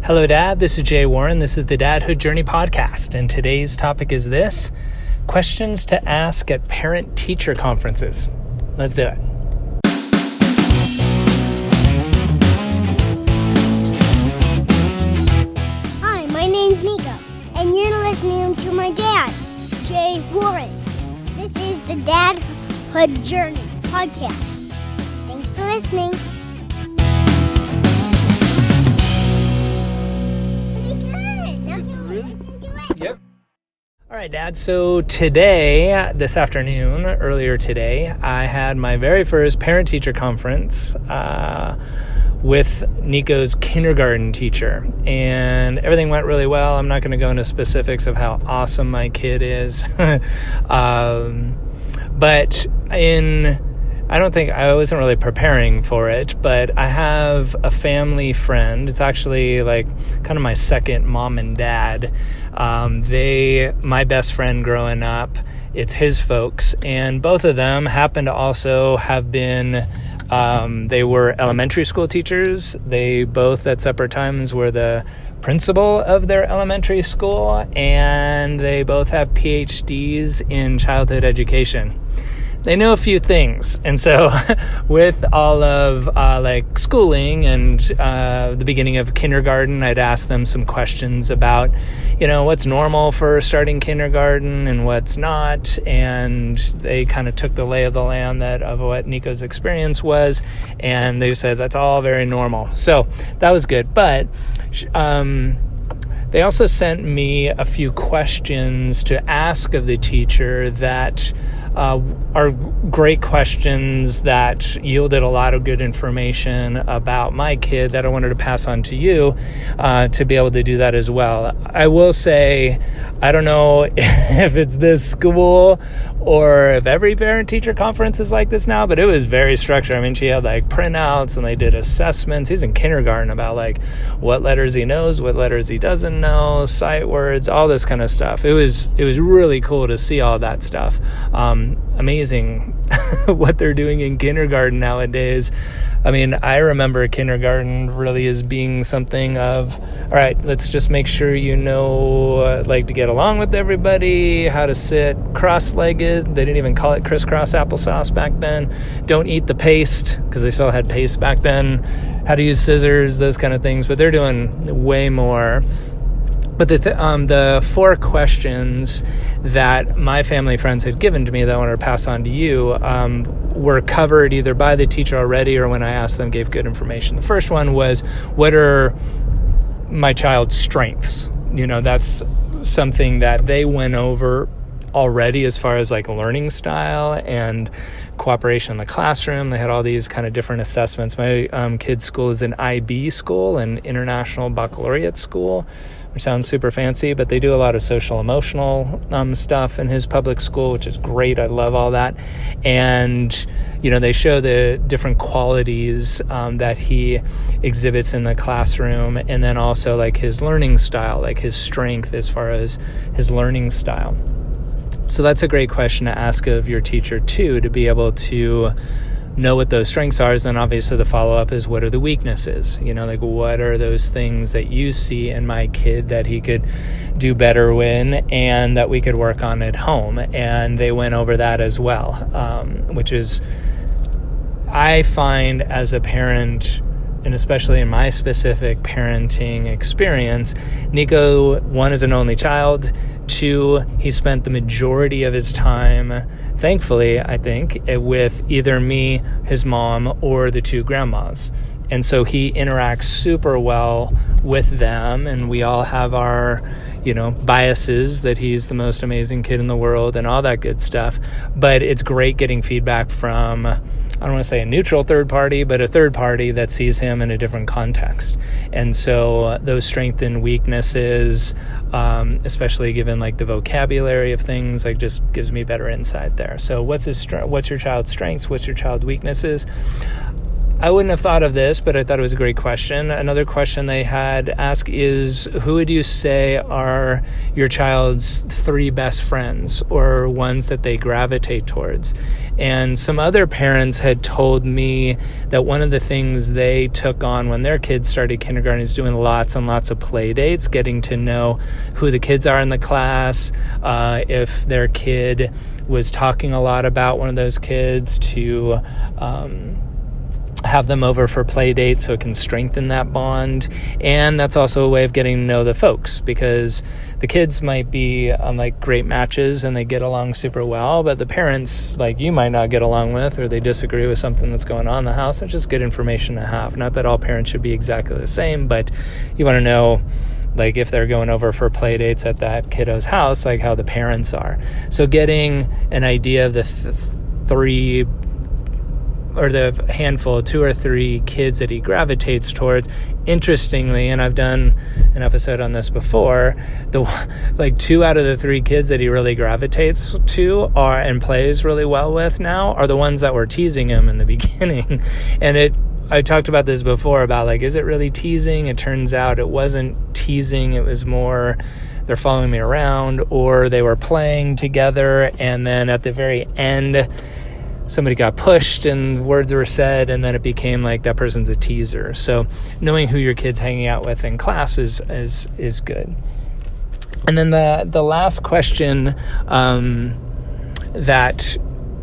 Hello, Dad. This is Jay Warren. This is the Dadhood Journey podcast, and today's topic is this: questions to ask at parent-teacher conferences. Let's do it. Hi, my name's Nico, and you're listening to my dad, Jay Warren. This is the Dadhood Journey podcast. Thanks for listening. Yep. All right, Dad. So this afternoon, earlier today, I had my very first parent-teacher conference with Nico's kindergarten teacher, and everything went really well. I'm not going to go into specifics of how awesome my kid is, but I wasn't really preparing for it, but I have a family friend. It's actually like kind of my second mom and dad. My best friend growing up, it's his folks, and both of them happen to also have been, they were elementary school teachers. They both at separate times were the principal of their elementary school, and they both have PhDs in childhood education. They know a few things, and so with all of schooling and the beginning of kindergarten, I'd ask them some questions about, what's normal for starting kindergarten and what's not, and they kind of took the lay of the land of what Nico's experience was, and they said that's all very normal. So that was good, but they also sent me a few questions to ask of the teacher that are great questions that yielded a lot of good information about my kid that I wanted to pass on to you to be able to do that as well. I will say, I don't know if it's this school or if every parent-teacher conference is like this now, but it was very structured. I mean, she had printouts and they did assessments. He's in kindergarten about what letters he knows, what letters he doesn't know, sight words, all this kind of stuff. It was really cool to see all that stuff. Amazing what they're doing in kindergarten nowadays. I mean, I remember kindergarten really as being something of, all right, let's just make sure to get along with everybody, how to sit cross-legged. They didn't even call it crisscross applesauce back then. Don't eat the paste, because they still had paste back then. How to use scissors, those kind of things. But they're doing way more. But the four questions that my family friends had given to me that I wanted to pass on to you were covered either by the teacher already or when I asked them gave good information. The first one was, what are my child's strengths? That's something that they went over already as far as learning style and cooperation in the classroom. They had all these kind of different assessments. My kid's school is an IB school, an International Baccalaureate school, which sounds super fancy, but they do a lot of social emotional stuff in his public school, which is great. I love all that. And, they show the different qualities that he exhibits in the classroom, and then also his learning style, his strength as far as his learning style. So that's a great question to ask of your teacher too, to be able to know what those strengths are. Then obviously the follow-up is, what are the weaknesses? What are those things that you see in my kid that he could do better in and that we could work on at home? And they went over that as well, which is, I find as a parent, and especially in my specific parenting experience, Nico, one, is an only child. Two, he spent the majority of his time, thankfully, I think, with either me, his mom, or the two grandmas. And so he interacts super well with them, and we all have our, biases that he's the most amazing kid in the world and all that good stuff. But it's great getting feedback from, I don't want to say a neutral third party, but a third party that sees him in a different context. And so those strengths and weaknesses, especially given the vocabulary of things, just gives me better insight there. So what's your child's strengths? What's your child's weaknesses? I wouldn't have thought of this, but I thought it was a great question. Another question they had asked is, who would you say are your child's 3 best friends or ones that they gravitate towards? And some other parents had told me that one of the things they took on when their kids started kindergarten is doing lots and lots of play dates, getting to know who the kids are in the class, if their kid was talking a lot about one of those kids, to have them over for play dates so it can strengthen that bond. And that's also a way of getting to know the folks, because the kids might be like great matches and they get along super well, but the parents, like, you might not get along with, or they disagree with something that's going on in the house. That's just good information to have. Not that all parents should be exactly the same, but you want to know, like, if they're going over for play dates at that kiddo's house, like how the parents are. So getting an idea of the 3 or the handful, 2 or 3 kids that he gravitates towards. Interestingly, and I've done an episode on this before, 2 out of the 3 kids that he really gravitates to and plays really well with now are the ones that were teasing him in the beginning. And I talked about this before about, like, is it really teasing? It turns out it wasn't teasing. It was more they're following me around, or they were playing together, and then at the very end, somebody got pushed and words were said, and then it became like that person's a teaser. So knowing who your kid's hanging out with in class is good. And then the last question that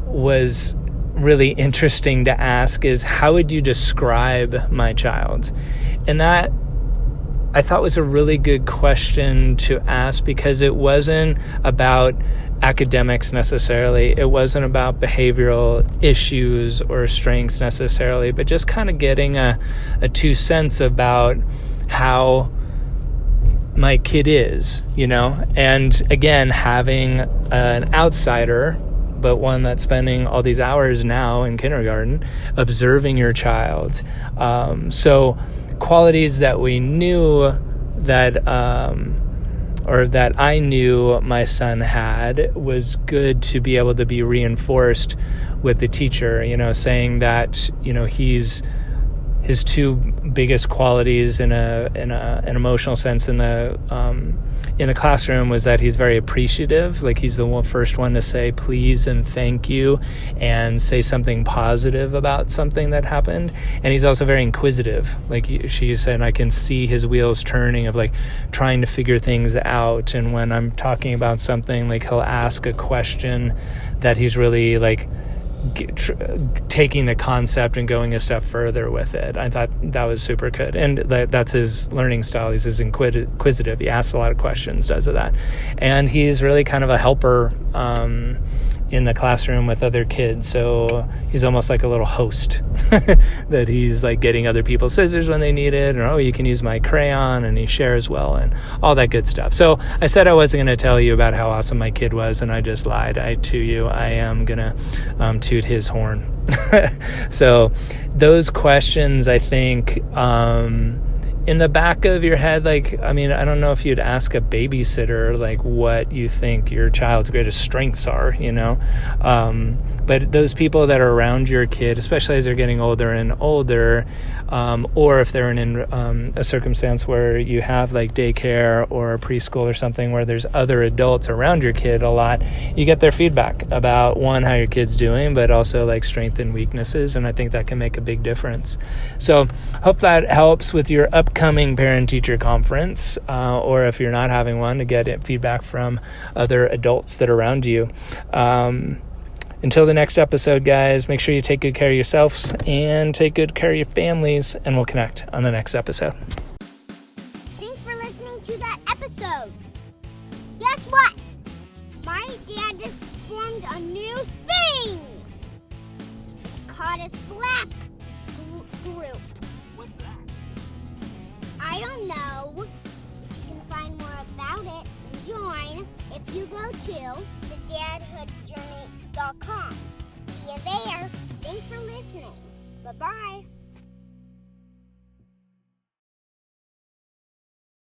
was really interesting to ask is, how would you describe my child? And that, I thought, was a really good question to ask, because it wasn't about academics necessarily. It wasn't about behavioral issues or strengths necessarily, but just kind of getting a 2 cents about how my kid is, and again, having an outsider, but one that's spending all these hours now in kindergarten observing your child. So qualities that we knew that or that I knew my son had was good to be able to be reinforced with the teacher, saying that, he's his 2 biggest qualities in an emotional sense in the classroom was that he's very appreciative. Like, he's the first one to say please and thank you and say something positive about something that happened. And he's also very inquisitive. Like she said, I can see his wheels turning of like trying to figure things out. And when I'm talking about something, like he'll ask a question that he's really like taking the concept and going a step further with it. I thought that was super good. And that's his learning style. He's inquisitive. He asks a lot of questions, does that. And he's really kind of a helper in the classroom with other kids. So he's almost like a little host that he's like getting other people's scissors when they need it, or, oh, you can use my crayon, and he shares well and all that good stuff. So I said I wasn't going to tell you about how awesome my kid was, and I just lied to you. I am going to toot his horn. So those questions, I think, in the back of your head, like, I mean, I don't know if you'd ask a babysitter, like, what you think your child's greatest strengths are, but those people that are around your kid, especially as they're getting older and older, or if they're in a circumstance where you have like daycare or a preschool or something where there's other adults around your kid a lot, you get their feedback about, one, how your kid's doing, but also like strengths and weaknesses, and I think that can make a big difference. So hope that helps with your upcoming parent-teacher conference, or if you're not having one, to get feedback from other adults that are around you. Until the next episode, guys, make sure you take good care of yourselves and take good care of your families, and we'll connect on the next episode. Thanks for listening to that episode. Guess what? My dad just formed a new thing. It's called a Slack group. What's that? I don't know, but you can find more about it and join if you go to thedadhoodjourney.com. See you there. Thanks for listening. Bye-bye.